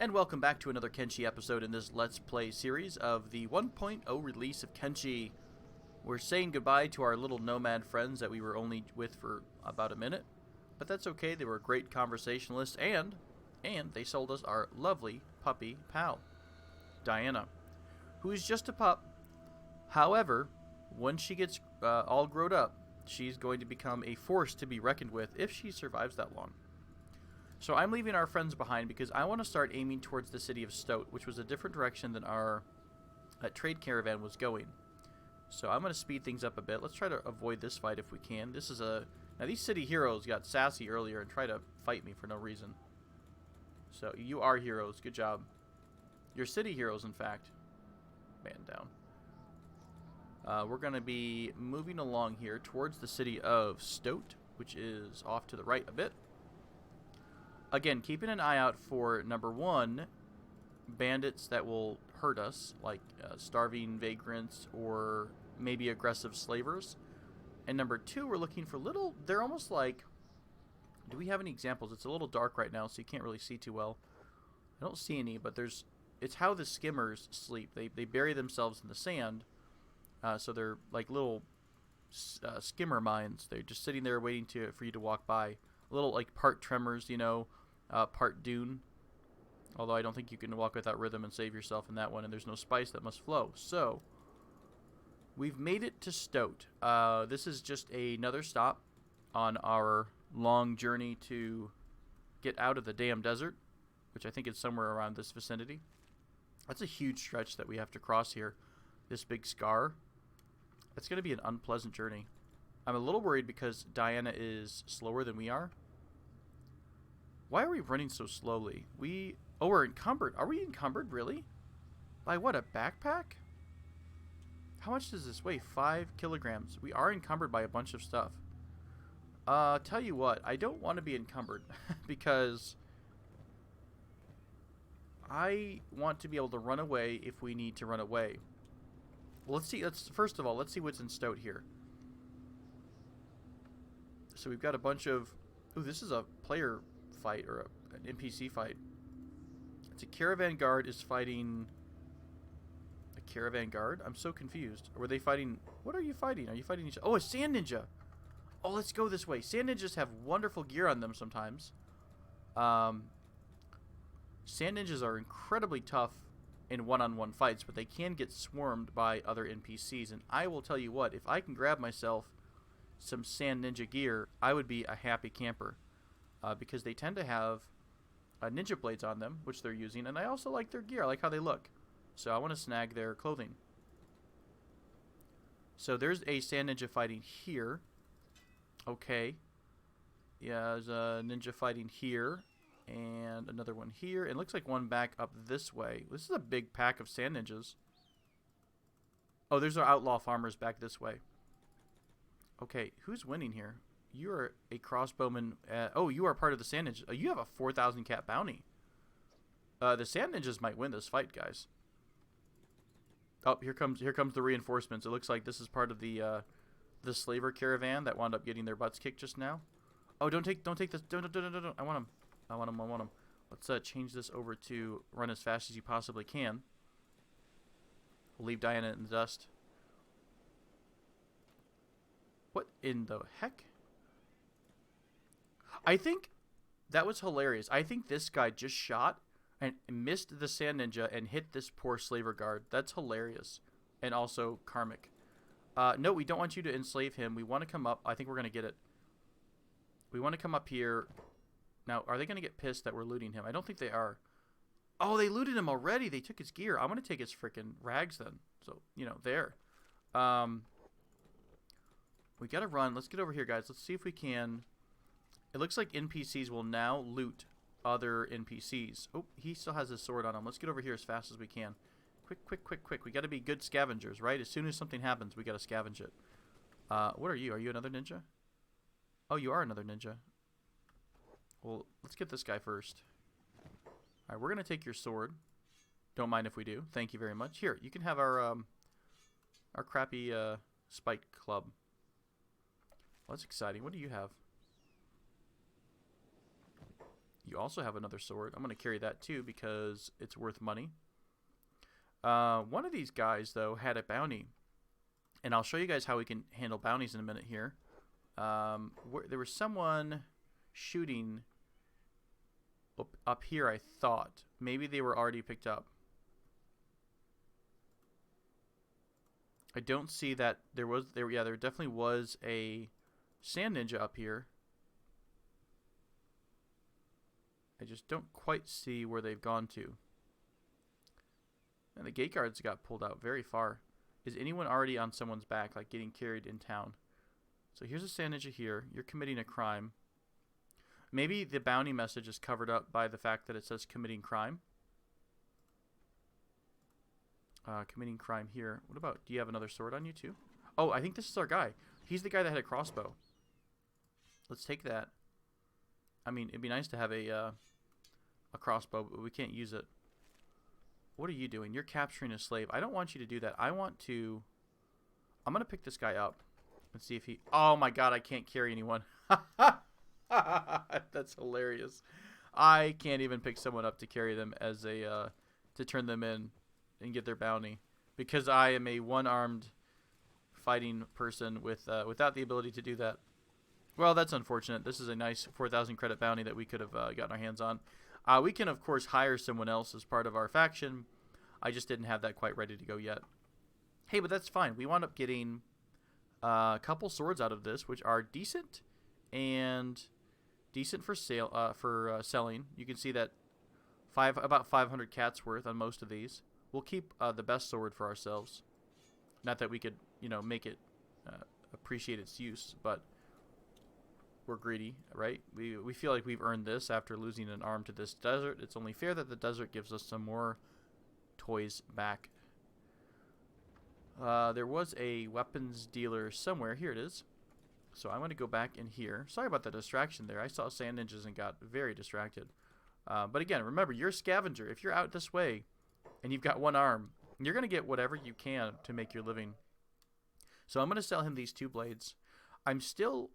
And welcome back to another Kenshi episode in this Let's Play series of the 1.0 release of Kenshi. We're saying goodbye to our little nomad friends that we were only with for about a minute. But that's okay, they were great conversationalists, and they sold us our lovely puppy pal, Diana, who is just a pup. However, when she gets all grown up, she's going to become a force to be reckoned with if she survives that long. So I'm leaving our friends behind because I want to start aiming towards the city of Stoat, which was a different direction than our trade caravan was going. So I'm going to speed things up a bit. Let's try to avoid this fight if we can. This is a... Now, these city heroes got sassy earlier and tried to fight me for no reason. So, you are heroes. Good job. You're city heroes, in fact. Man down. We're going to be moving along here towards the city of Stoat, which is off to the right a bit. Again, keeping an eye out for, number one, bandits that will hurt us, like starving vagrants or maybe aggressive slavers. And number two, we're looking for little, they're almost like, do we have any examples? It's a little dark right now, so you can't really see too well. I don't see any, but it's how the skimmers sleep. They bury themselves in the sand, so they're like little skimmer mines. They're just sitting there waiting for you to walk by. A little like part tremors, you know, part dune. Although I don't think you can walk without rhythm and save yourself in that one, and there's no spice that must flow. So, we've made it to Stoat. This is just another stop on our long journey to get out of the damn desert, which I think is somewhere around this vicinity. That's a huge stretch that we have to cross here. This big scar. It's going to be an unpleasant journey. I'm a little worried because Diana is slower than we are. Why are we running so slowly? Oh, we're encumbered. Are we encumbered, really? By what, a backpack? How much does this weigh? 5 kilograms. We are encumbered by a bunch of stuff. Tell you what, I don't want to be encumbered because I want to be able to run away if we need to run away. Well, first of all, let's see what's in Stoat here. So we've got a bunch of... Ooh, this is a player fight, or an NPC fight. It's a caravan guard is fighting... A caravan guard? I'm so confused. Or were they fighting... What are you fighting? Are you fighting each... Oh, a sand ninja! Oh, let's go this way. Sand ninjas have wonderful gear on them sometimes. Sand ninjas are incredibly tough in one-on-one fights, but they can get swarmed by other NPCs. And I will tell you what, if I can grab myself some sand ninja gear, I would be a happy camper. Because they tend to have ninja blades on them, which they're using, and I also like their gear. I like how they look. So I want to snag their clothing. So there's a sand ninja fighting here. Okay. Yeah, there's a ninja fighting here, and another one here. It looks like one back up this way. This is a big pack of sand ninjas. Oh, there's our outlaw farmers back this way. Okay, who's winning here? You are a crossbowman. Oh, you are part of the sand ninjas. You have a 4,000 cat bounty. The sand ninjas might win this fight, guys. Oh, here comes the reinforcements. It looks like this is part of the slaver caravan that wound up getting their butts kicked just now. Oh, don't take this. Don't. I want him. Let's change this over to run as fast as you possibly can. We'll leave Diana in the dust. What in the heck? I think that was hilarious. I think this guy just shot and missed the sand ninja and hit this poor slaver guard. That's hilarious. And also karmic. No, we don't want you to enslave him. We want to come up. I think we're going to get it. We want to come up here. Now, are they going to get pissed that we're looting him? I don't think they are. Oh, they looted him already. They took his gear. I'm going to take his freaking rags then. So, you know, there. We got to run. Let's get over here, guys. Let's see if we can... It looks like NPCs will now loot other NPCs. Oh, he still has his sword on him. Let's get over here as fast as we can. Quick. We got to be good scavengers, right? As soon as something happens, we got to scavenge it. What are you? Are you another ninja? Oh, you are another ninja. Well, let's get this guy first. All right, we're going to take your sword. Don't mind if we do. Thank you very much. Here, you can have our crappy spiked club. Well, that's exciting. What do you have? You also have another sword. I'm going to carry that too because it's worth money. One of these guys, though, had a bounty. And I'll show you guys how we can handle bounties in a minute here. There was someone shooting up here, I thought. Maybe they were already picked up. I don't see that there definitely was a sand ninja up here. I just don't quite see where they've gone to. And the gate guards got pulled out very far. Is anyone already on someone's back, like getting carried in town? So here's a sand ninja here. You're committing a crime. Maybe the bounty message is covered up by the fact that it says committing crime. Committing crime here. What about, do you have another sword on you too? Oh, I think this is our guy. He's the guy that had a crossbow. Let's take that. I mean, it'd be nice to have a crossbow, but we can't use it. What are you doing? You're capturing a slave. I don't want you to do that. I'm going to pick this guy up and see if he... Oh my god, I can't carry anyone. That's hilarious. I can't even pick someone up to carry them as a... to turn them in and get their bounty. Because I am a one-armed fighting person with without the ability to do that. Well, that's unfortunate. This is a nice 4,000 credit bounty that we could have gotten our hands on. We can, of course, hire someone else as part of our faction. I just didn't have that quite ready to go yet. Hey, but that's fine. We wound up getting a couple swords out of this, which are decent and decent for sale selling. You can see that about 500 cats worth on most of these. We'll keep the best sword for ourselves. Not that we could, make it appreciate its use, but we're greedy, right? We feel like we've earned this after losing an arm to this desert. It's only fair that the desert gives us some more toys back. There was a weapons dealer somewhere. Here it is. So I'm going to go back in here. Sorry about the distraction there. I saw sand ninjas and got very distracted. But again, remember, you're a scavenger. If you're out this way and you've got one arm, you're going to get whatever you can to make your living. So I'm going to sell him these 2 blades. I'm still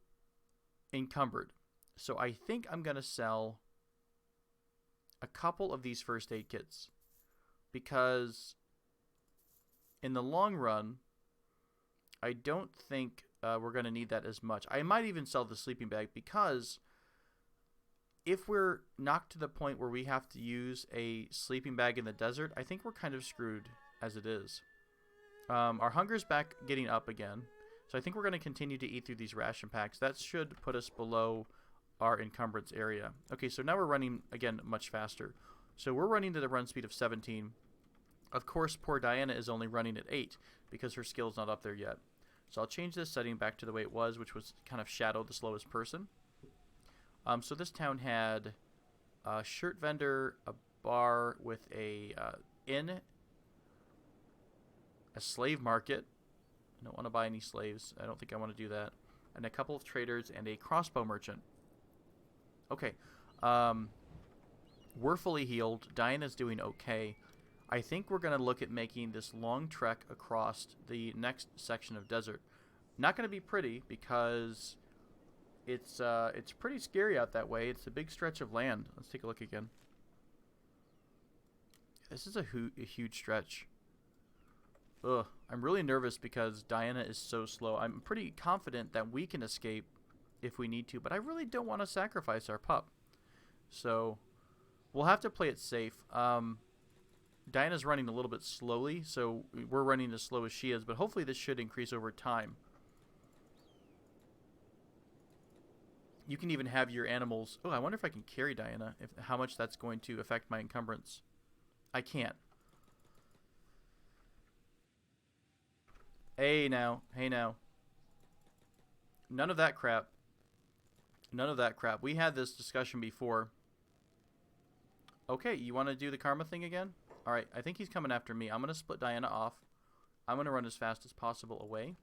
encumbered. So I think I'm going to sell a couple of these first aid kits. Because in the long run, I don't think we're going to need that as much. I might even sell the sleeping bag because if we're knocked to the point where we have to use a sleeping bag in the desert, I think we're kind of screwed as it is. Our hunger's back getting up again. So I think we're going to continue to eat through these ration packs. That should put us below our encumbrance area. Okay, so now we're running, again, much faster. So we're running at a run speed of 17. Of course, poor Diana is only running at 8 because her skill's not up there yet. So I'll change this setting back to the way it was, which was kind of Shadow, the slowest person. So this town had a shirt vendor, a bar with a inn, a slave market. I don't want to buy any slaves. I don't think I want to do that. And a couple of traders and a crossbow merchant. Okay. We're fully healed. Diana's doing okay. I think we're going to look at making this long trek across the next section of desert. Not going to be pretty because it's pretty scary out that way. It's a big stretch of land. Let's take a look again. This is a huge stretch. Ugh, I'm really nervous because Diana is so slow. I'm pretty confident that we can escape if we need to, but I really don't want to sacrifice our pup. So we'll have to play it safe. Diana's running a little bit slowly, so we're running as slow as she is, but hopefully this should increase over time. You can even have your animals... Oh, I wonder if I can carry Diana, how much that's going to affect my encumbrance. I can't. Hey now. Hey now. None of that crap. None of that crap. We had this discussion before. Okay, you want to do the karma thing again? Alright, I think he's coming after me. I'm going to split Diana off. I'm going to run as fast as possible away.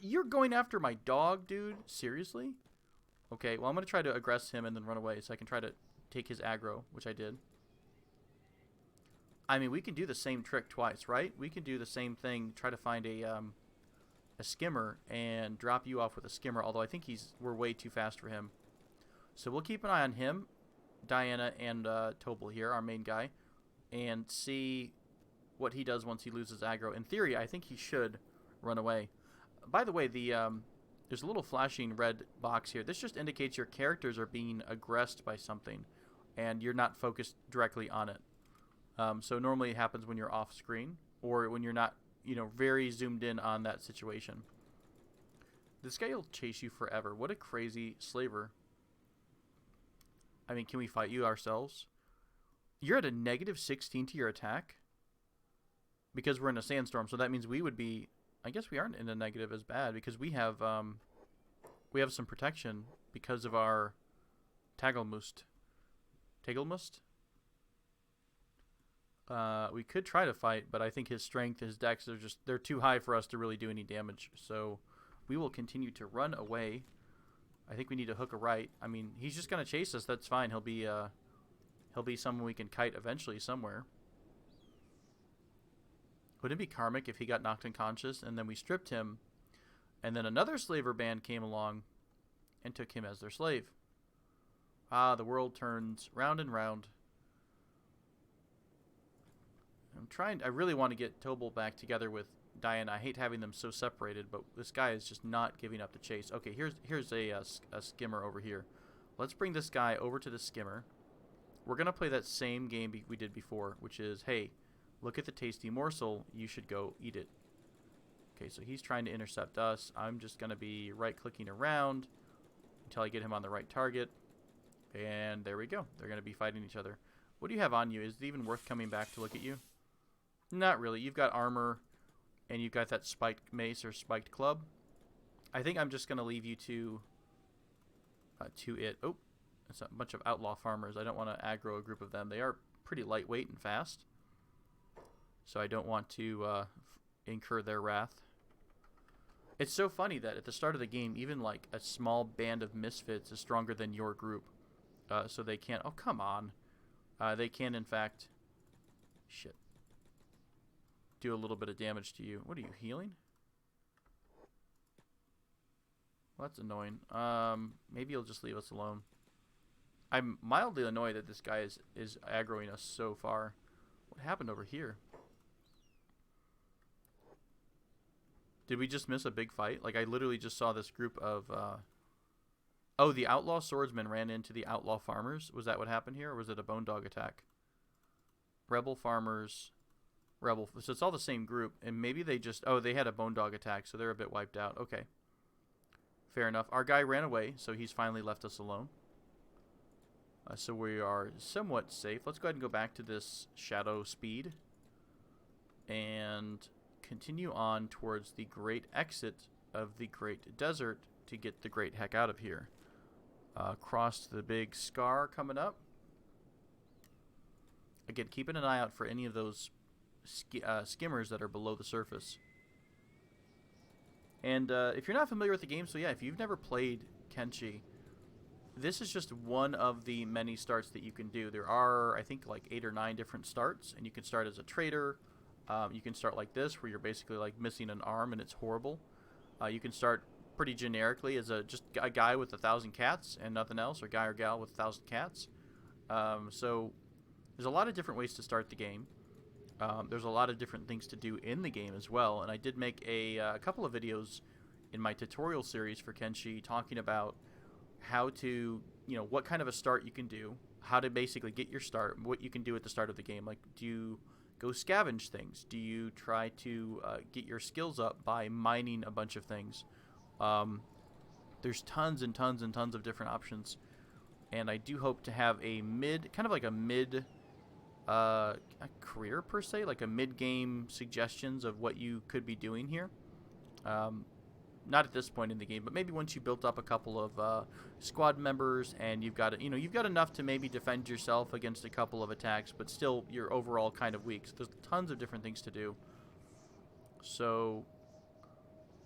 You're going after my dog, dude? Seriously? Okay, well, I'm going to try to aggress him and then run away so I can try to take his aggro, which I did. I mean, we can do the same trick twice, right? We can do the same thing, try to find a skimmer and drop you off with a skimmer, although I think we're way too fast for him. So we'll keep an eye on him. Diana and Tobel here, our main guy, and see what he does once he loses aggro. In theory, I think he should run away. By the way, there's a little flashing red box here. This just indicates your characters are being aggressed by something, and you're not focused directly on it. So normally it happens when you're off screen, or when you're not, very zoomed in on that situation. This guy will chase you forever. What a crazy slaver. I mean, can we fight you ourselves? You're at a -16 to your attack because we're in a sandstorm, so that means we would be... I guess we aren't in a negative as bad because we have some protection because of our Tagelmust. Tagelmust? We could try to fight, but I think his strength, his dex, they're too high for us to really do any damage. So we will continue to run away. I think we need to hook a right. I mean, he's just gonna chase us. That's fine. He'll be someone we can kite eventually somewhere. Wouldn't it be karmic if he got knocked unconscious and then we stripped him, and then another slaver band came along and took him as their slave? Ah, the world turns round and round. I really want to get Tobel back together with Diana. I hate having them so separated, but this guy is just not giving up the chase. Okay, here's a skimmer over here. Let's bring this guy over to the skimmer. We're going to play that same game we did before, which is, hey, look at the tasty morsel, you should go eat it. Okay, so he's trying to intercept us. I'm just going to be right-clicking around until I get him on the right target. And there we go. They're going to be fighting each other. What do you have on you? Is it even worth coming back to look at you? Not really. You've got armor, and you've got that spiked mace or spiked club. I think I'm just going to leave you to it. Oh, it's a bunch of outlaw farmers. I don't want to aggro a group of them. They are pretty lightweight and fast, so I don't want to incur their wrath. It's so funny that at the start of the game, even like a small band of misfits is stronger than your group. So they can't... Oh, come on. They can, in fact... Shit. Do a little bit of damage to you. What are you, healing? Well, that's annoying. Maybe you'll just leave us alone. I'm mildly annoyed that this guy is aggroing us so far. What happened over here? Did we just miss a big fight? Like, I literally just saw this group of... Oh, the outlaw swordsman ran into the outlaw farmers. Was that what happened here, or was it a bone dog attack? Rebel farmers... Rebel... So it's all the same group, and maybe they just... Oh, they had a bone dog attack, so they're a bit wiped out. Okay. Fair enough. Our guy ran away, so he's finally left us alone. So we are somewhat safe. Let's go ahead and go back to this shadow speed. And continue on towards the great exit of the great desert to get the great heck out of here. Across the big scar coming up. Again, keeping an eye out for any of those skimmers that are below the surface. And if you're not familiar with the game, so yeah, if you've never played Kenshi, this is just one of the many starts that you can do. There are, I think, like 8 or 9 different starts, and you can start as a trader. You can start like this, where you're basically like missing an arm and it's horrible. You can start pretty generically as just a guy with 1,000 cats and nothing else, or guy or gal with 1,000 cats. So there's a lot of different ways to start the game. There's a lot of different things to do in the game as well, and I did make a couple of videos in my tutorial series for Kenshi talking about how to, what kind of a start you can do, how to basically get your start, what you can do at the start of the game. Like, do you go scavenge things? Do you try to get your skills up by mining a bunch of things? There's tons and tons and tons of different options, and I do hope to have a kind of like a mid career per se, like a mid-game suggestions of what you could be doing here. Not at this point in the game, but maybe once you built up a couple of squad members and you've got enough to maybe defend yourself against a couple of attacks, but still you're overall kind of weak. So there's tons of different things to do. So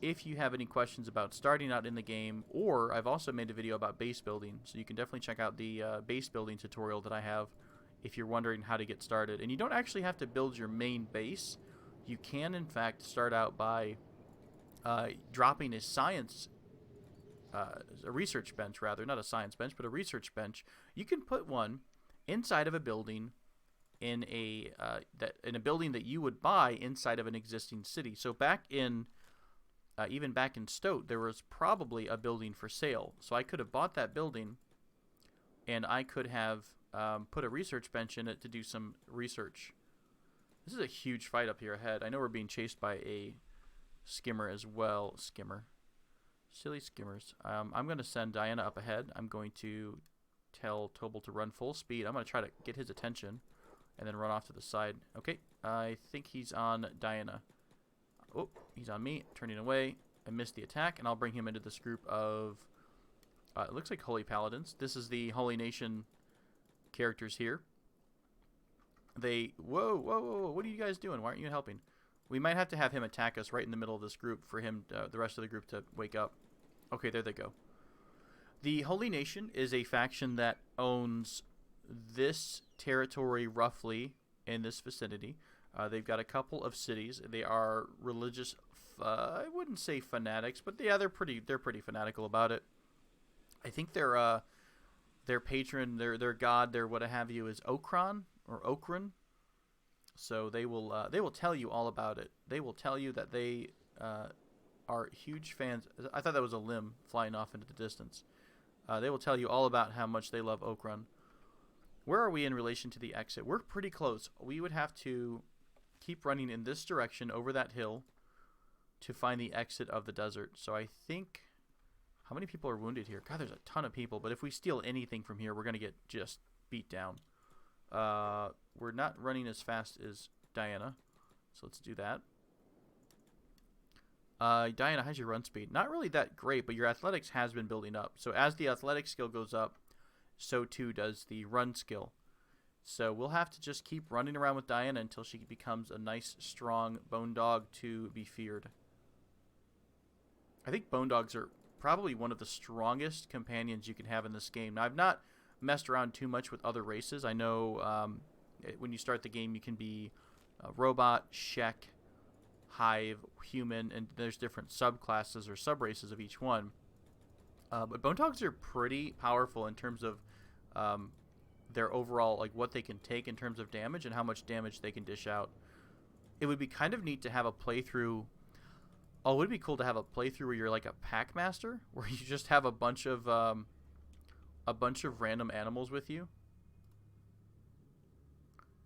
if you have any questions about starting out in the game, or I've also made a video about base building, so you can definitely check out the base building tutorial that I have if you're wondering how to get started. And you don't actually have to build your main base. You can, in fact, start out by dropping a research bench, rather, not a science bench, but a research bench You can put one inside of a building in a building that you would buy inside of an existing city. So even back in Stoat, there was probably a building for sale. So I could have bought that building, and I could have put a research bench in it to do some research. This is a huge fight up here ahead. I know we're being chased by a skimmer as well. Skimmer. Silly skimmers. I'm going to send Diana up ahead. I'm going to tell Tobel to run full speed. I'm going to try to get his attention and then run off to the side. Okay, I think he's on Diana. Oh, he's on me. Turning away. I missed the attack, and I'll bring him into this group of... it looks like Holy Paladins. This is the Holy Nation characters here. Whoa, what are you guys doing? Why aren't you helping? We might have to have him attack us right in the middle of this group for him, the rest of the group, to wake up. Okay, there they go. The Holy Nation is a faction that owns this territory roughly in this vicinity. They've got a couple of cities. They are religious. I wouldn't say fanatics, but yeah, they're pretty fanatical about it. I think their patron, their god, their what have you, is Okran or Okran. So they will tell you all about it. They will tell you that they are huge fans. I thought that was a limb flying off into the distance. They will tell you all about how much they love Okran. Where are we in relation to the exit? We're pretty close. We would have to keep running in this direction over that hill to find the exit of the desert. So I think... How many people are wounded here? God, there's a ton of people. But if we steal anything from here, we're going to get just beat down. We're not running as fast as Diana. So let's do that. Diana, how's your run speed? Not really that great, but your athletics has been building up. So as the athletic skill goes up, so too does the run skill. So we'll have to just keep running around with Diana until she becomes a nice, strong bone dog to be feared. I think bone dogs are probably one of the strongest companions you can have in this game. Now, I've not messed around too much with other races. I know when you start the game, you can be robot, Shek, Hive, human, and there's different subclasses or subraces of each one. But bone dogs are pretty powerful in terms of their overall, like what they can take in terms of damage and how much damage they can dish out. It would be kind of neat to have a playthrough. Oh, it would be cool to have a playthrough where you're like a pack master, where you just have a bunch of random animals with you.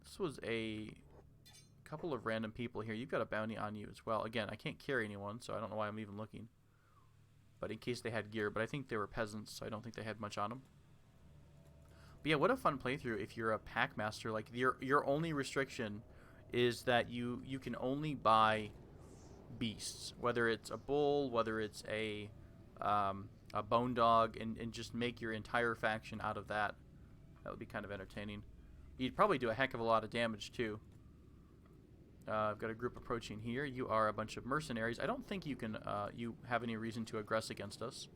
This was a couple of random people here. You've got a bounty on you as well. Again, I can't carry anyone, so I don't know why I'm even looking. But in case they had gear, but I think they were peasants, so I don't think they had much on them. But yeah, what a fun playthrough if you're a pack master. Like your only restriction is that you can only buy beasts, whether it's a bull, whether it's a bone dog, and just make your entire faction out of that. That would be kind of entertaining. You'd probably do a heck of a lot of damage too. I've got a group approaching here. You are a bunch of mercenaries. I don't think you can you have any reason to aggress against us.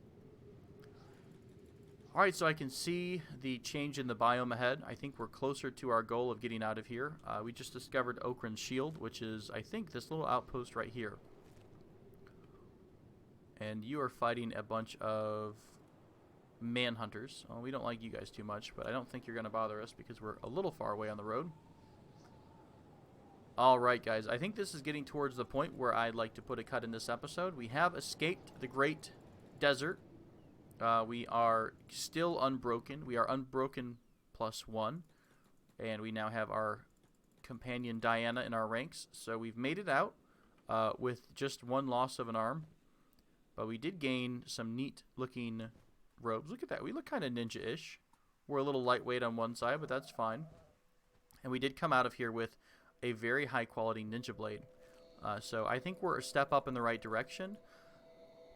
Alright, so I can see the change in the biome ahead. I think we're closer to our goal of getting out of here. We just discovered Okran's shield, which is, I think, this little outpost right here. And you are fighting a bunch of manhunters. Well, we don't like you guys too much, but I don't think you're going to bother us because we're a little far away on the road. Alright, guys, I think this is getting towards the point where I'd like to put a cut in this episode. We have escaped the Great Desert. We are still unbroken. We are unbroken +1. And we now have our companion Diana in our ranks. So we've made it out with just one loss of an arm. But we did gain some neat-looking robes. Look at that. We look kind of ninja-ish. We're a little lightweight on one side, but that's fine. And we did come out of here with a very high-quality ninja blade. So I think we're a step up in the right direction.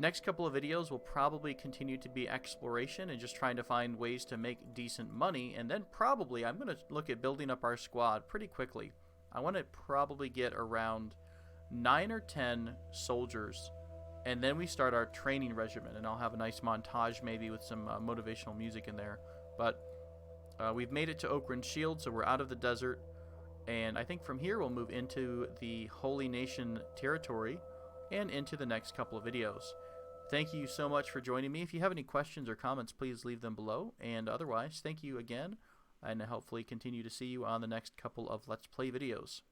Next couple of videos will probably continue to be exploration and just trying to find ways to make decent money. And then probably I'm going to look at building up our squad pretty quickly. I want to probably get around 9 or 10 soldiers. And then we start our training regimen. And I'll have a nice montage maybe with some motivational music in there. But we've made it to Okran's shield, so we're out of the desert. And I think from here we'll move into the Holy Nation territory and into the next couple of videos. thank you so much for joining me. If you have any questions or comments, please leave them below. And otherwise, thank you again, and hopefully continue to see you on the next couple of Let's Play videos.